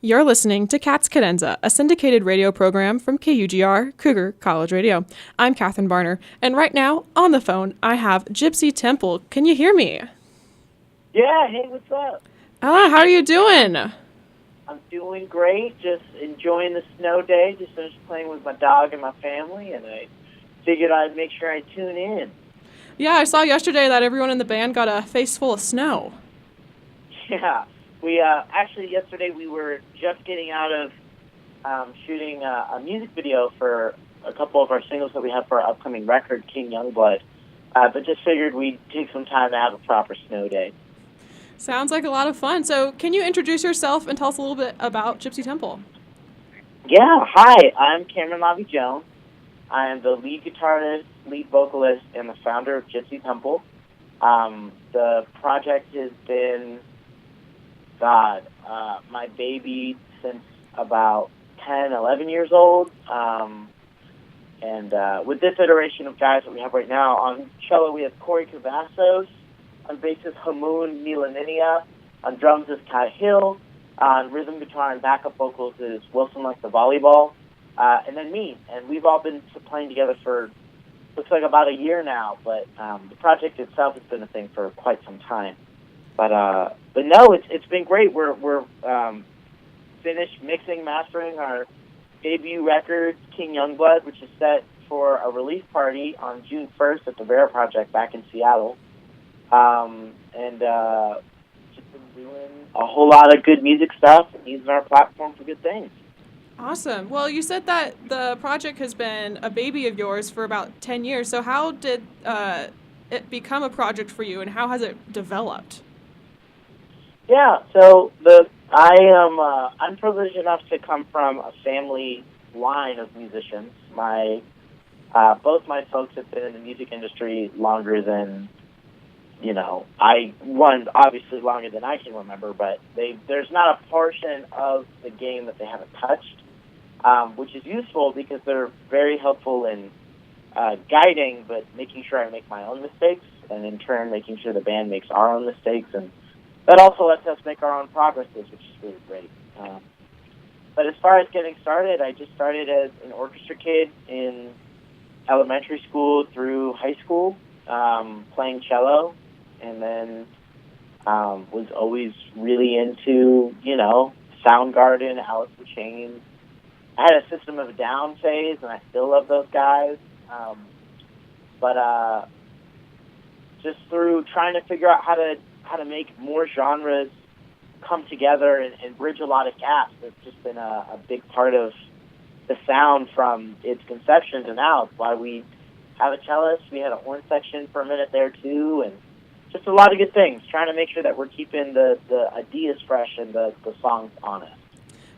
You're listening to Cat's Cadenza, a syndicated radio program from KUGR Cougar College Radio. I'm Katherine Barner, and right now, on the phone, I have Gypsy Temple. Can you hear me? Yeah, hey, what's up? How are you doing? I'm doing great, just enjoying the snow day, just finished playing with my dog and my family, and I figured I'd make sure I tune in. Yeah, I saw yesterday that everyone in the band got a face full of snow. Yeah, we actually yesterday we were just getting out of shooting a music video for a couple of our singles that we have for our upcoming record, King Youngblood, but just figured we'd take some time to have a proper snow day. Sounds like a lot of fun. So can you introduce yourself and tell us a little bit about Gypsy Temple? Yeah, hi, I'm Cameron Lavi-Jones. I am the lead guitarist, lead vocalist, and the founder of Gypsy Temple. The project has been, my baby since about 10, 11 years old. And with this iteration of guys that we have right now, on cello we have Corey Cavazos, on bass is Hamoon Milaninia, on drums is Kai Hill, on rhythm guitar and backup vocals is Wilson Like the Volleyball, and then me. And we've all been playing together for, looks like about a year now, but the project itself has been a thing for quite some time. But no, it's been great. We're finished mixing, mastering our debut record, King Youngblood, which is set for a release party on June 1st at the Vera Project back in Seattle. And just been doing a whole lot of good music stuff and using our platform for good things. Awesome. Well, you said that the project has been a baby of yours for about 10 years. So how did it become a project for you, and how has it developed? Yeah, so I'm privileged enough to come from a family line of musicians. Both my folks have been in the music industry longer than, obviously longer than I can remember, but there's not a portion of the game that they haven't touched, which is useful because they're very helpful in guiding, but making sure I make my own mistakes, and in turn making sure the band makes our own mistakes, and that also lets us make our own progresses, which is really great. But as far as getting started, I just started as an orchestra kid in elementary school through high school, playing cello, and then was always really into, Soundgarden, Alice in Chains. I had a System of a Down phase, and I still love those guys. But just through trying to figure out how to make more genres come together and bridge a lot of gaps, it's just been a big part of the sound from its conception to now. It's why we have a cellist. We had a horn section for a minute there too, and just a lot of good things, trying to make sure that we're keeping the ideas fresh and the songs honest.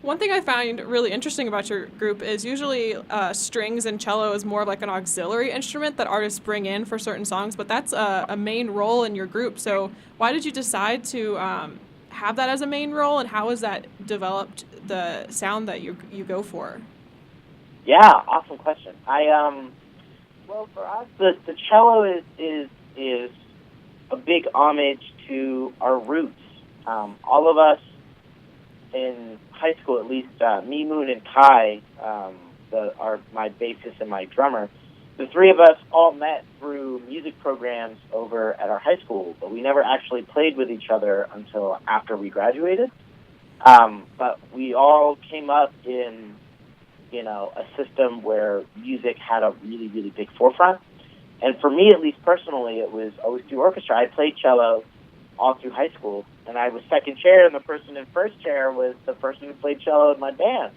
One thing I found really interesting about your group is usually strings and cello is more like an auxiliary instrument that artists bring in for certain songs, but that's a main role in your group. So why did you decide to have that as a main role, and how has that developed the sound that you go for? Yeah, awesome question. Well, for us, the cello is a big homage to our roots. All of us in high school, at least me, Moon, and Kai, are my bassist and my drummer. The three of us all met through music programs over at our high school, but we never actually played with each other until after we graduated. But we all came up in, a system where music had a really, really big forefront. And for me, at least personally, it was always through orchestra. I played cello all through high school, and I was second chair, and the person in first chair was the person who played cello in my band.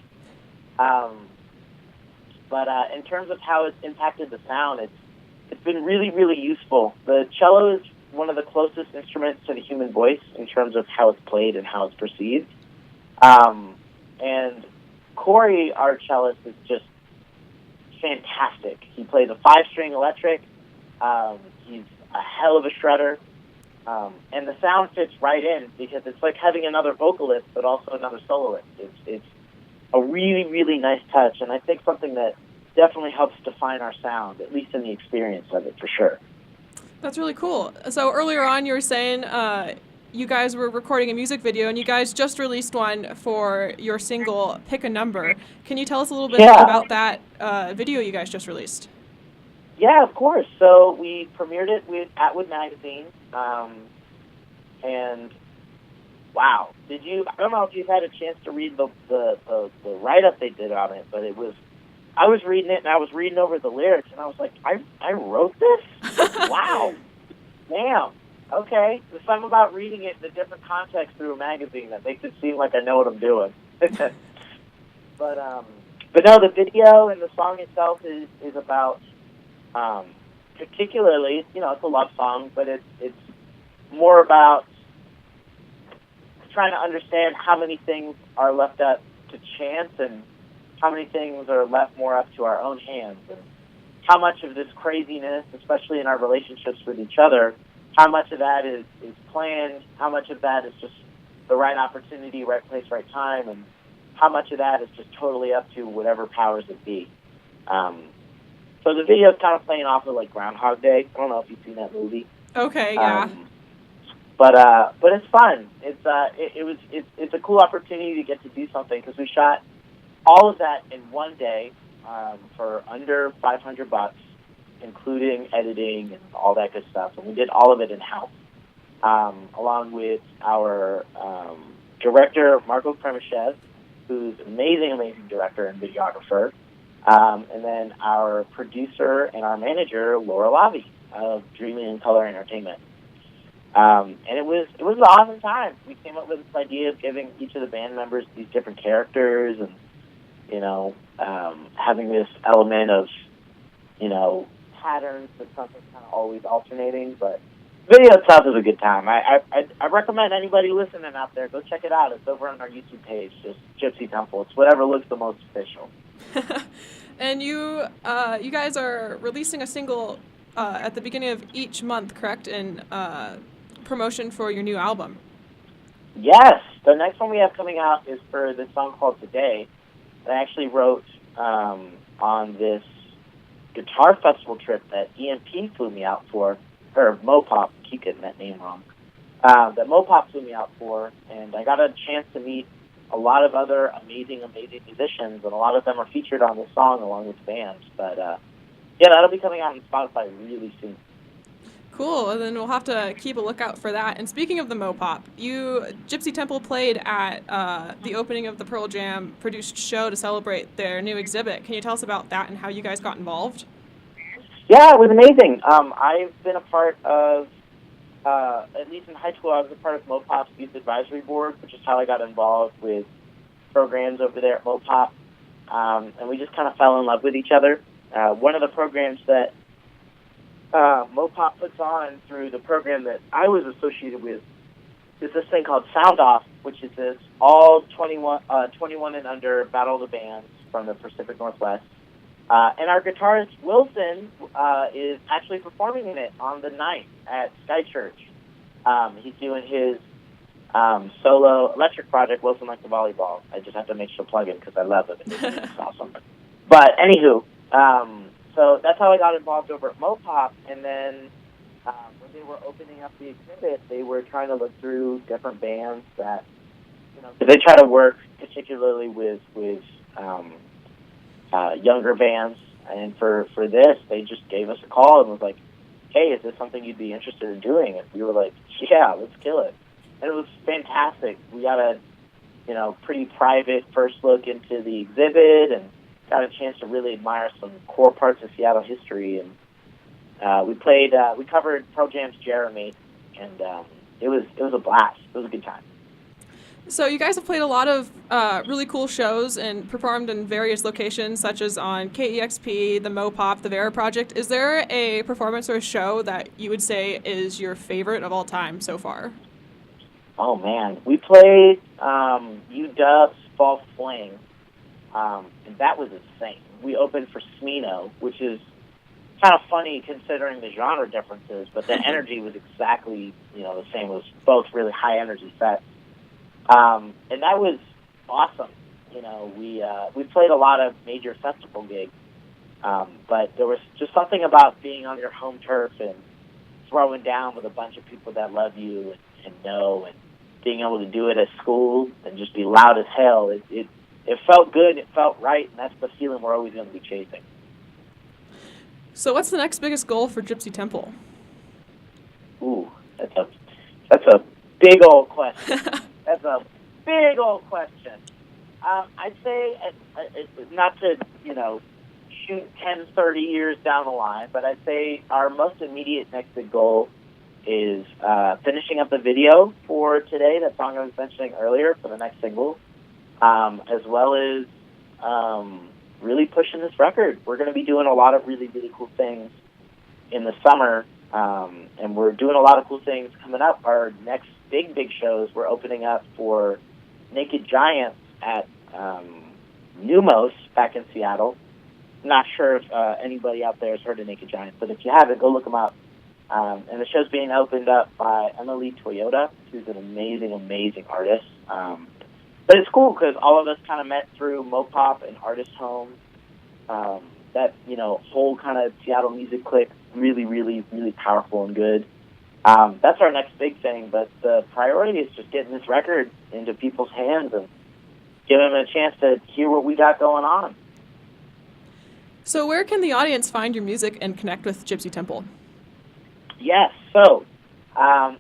But in terms of how it's impacted the sound, it's been really, really useful. The cello is one of the closest instruments to the human voice in terms of how it's played and how it's perceived. And Corey, our cellist, is just fantastic. He plays a 5-string electric. He's a hell of a shredder. And the sound fits right in because it's like having another vocalist, but also another soloist. It's a really, really nice touch, and I think something that definitely helps define our sound, at least in the experience of it, for sure. That's really cool. So earlier on, you were saying you guys were recording a music video, and you guys just released one for your single "Pick a Number." Can you tell us a little bit about that video you guys just released? Yeah, of course. So we premiered it with Atwood Magazine, and wow, I don't know if you've had a chance to read the write-up they did on it, but I was reading it, and I was reading over the lyrics, and I was like, I wrote this? Wow. Damn. Okay. There's something about reading it in a different context through a magazine that makes it seem like I know what I'm doing. But no, the video and the song itself is about, particularly, it's a love song, but it's more about trying to understand how many things are left up to chance and how many things are left more up to our own hands, and how much of this craziness, especially in our relationships with each other, how much of that is planned, how much of that is just the right opportunity, right place, right time, and how much of that is just totally up to whatever powers it be. So the video is kind of playing off of like Groundhog Day. I don't know if you've seen that movie. Okay, yeah. But it's fun. It's a cool opportunity to get to do something, because we shot all of that in one day for under $500, including editing and all that good stuff. And we did all of it in-house, along with our director, Marco Kremishev, who's an amazing director and videographer, and then our producer and our manager, Laura Lavi of Dreaming in Color Entertainment. And it was an awesome time. We came up with this idea of giving each of the band members these different characters, and having this element of patterns, but something kind of always alternating. But video itself is a good time. I recommend anybody listening out there, go check it out. It's over on our YouTube page, just Gypsy Temple. It's whatever looks the most official. And you guys are releasing a single at the beginning of each month, correct? In promotion for your new album. Yes. The next one we have coming out is for this song called Today. I actually wrote on this guitar festival trip that EMP flew me out for, or Mopop, keep getting that name wrong, that Mopop flew me out for, and I got a chance to meet a lot of other amazing musicians, and a lot of them are featured on this song along with bands. But yeah, that'll be coming out on Spotify really soon. Cool, and then we'll have to keep a lookout for that. And speaking of the Mopop, Gypsy Temple played at the opening of the Pearl Jam produced show to celebrate their new exhibit. Can you tell us about that and how you guys got involved? Yeah, it was amazing. I've been a part of, at least in high school, I was a part of Mopop's Youth Advisory Board, which is how I got involved with programs over there at Mopop. And we just kind of fell in love with each other. One of the programs that Mopop puts on through the program that I was associated with is this thing called Sound Off, which is this all 21 and under Battle of the Bands from the Pacific Northwest. And our guitarist, Wilson, is actually performing in it on the 9th at Sky Church. He's doing his solo electric project, Wilson Like the Volleyball. I just have to make sure to plug it because I love it. It's awesome. But anywho, so that's how I got involved over at Mopop. And then when they were opening up the exhibit, they were trying to look through different bands that, they try to work particularly with younger bands. And for this, they just gave us a call and was like, hey, is this something you'd be interested in doing? And we were like, yeah, let's kill it. And it was fantastic. We got a, pretty private first look into the exhibit and got a chance to really admire some core parts of Seattle history. And we covered Pearl Jam's Jeremy, and it was a blast. It was a good time. So you guys have played a lot of really cool shows and performed in various locations, such as on KEXP, the Mopop, the Vera Project. Is there a performance or a show that you would say is your favorite of all time so far? Oh, man. We played UW's Fall Fling, and that was insane. We opened for Smino, which is kind of funny considering the genre differences, but the energy was exactly, the same. It was both really high-energy sets. And that was awesome. We played a lot of major festival gigs, but there was just something about being on your home turf and throwing down with a bunch of people that love you and know, and being able to do it at school and just be loud as hell. It felt good, it felt right, and that's the feeling we're always going to be chasing. So what's the next biggest goal for Gypsy Temple? Ooh, that's a big old question. That's a big old question. I'd say, not to, shoot 10, 30 years down the line, but I'd say our most immediate next big goal is finishing up the video for today, that song I was mentioning earlier, for the next single, as well as really pushing this record. We're going to be doing a lot of really, really cool things in the summer, and we're doing a lot of cool things coming up. Our next big shows, we're opening up for Naked Giants at Numos back in Seattle. Not sure if anybody out there has heard of Naked Giants, but if you haven't, go look them up. And the show's being opened up by Emily Toyota, who's an amazing, amazing artist. But it's cool because all of us kind of met through Mopop and Artist Home. That, whole kind of Seattle music clique, really, really, really powerful and good. That's our next big thing, but the priority is just getting this record into people's hands and giving them a chance to hear what we got going on. So where can the audience find your music and connect with Gypsy Temple? Yes, so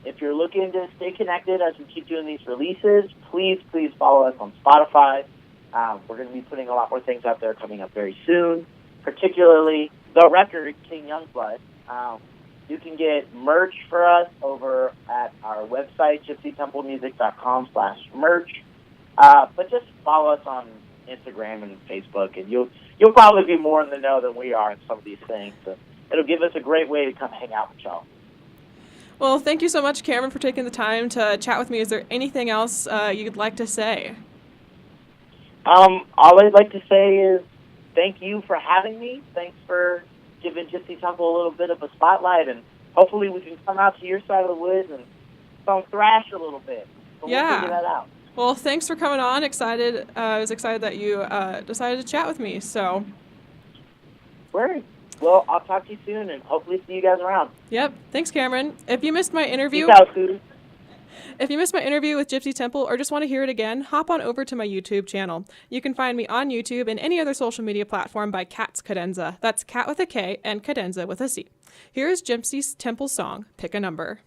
if you're looking to stay connected as we keep doing these releases, please follow us on Spotify. We're going to be putting a lot more things out there coming up very soon, particularly the record, King Youngblood. You can get merch for us over at our website, gypsytemplemusic.com/merch. But just follow us on Instagram and Facebook, and you'll probably be more in the know than we are in some of these things. So it'll give us a great way to come hang out with y'all. Well, thank you so much, Cameron, for taking the time to chat with me. Is there anything else you'd like to say? All I'd like to say is thank you for having me. Thanks for giving Gypsy Temple a little bit of a spotlight, and hopefully we can come out to your side of the woods and thrash a little bit. So Yeah. We'll figure that out. Well, thanks for coming on. I was excited that you decided to chat with me. So. Great. Well, I'll talk to you soon, and hopefully see you guys around. Yep. Thanks, Cameron. If you missed my interview, Peace out, Scooter. If you missed my interview with Gypsy Temple or just want to hear it again, hop on over to my YouTube channel. You can find me on YouTube and any other social media platform by Cat's Cadenza. That's Cat with a K and Cadenza with a C. Here is Gypsy Temple's song, Pick a Number.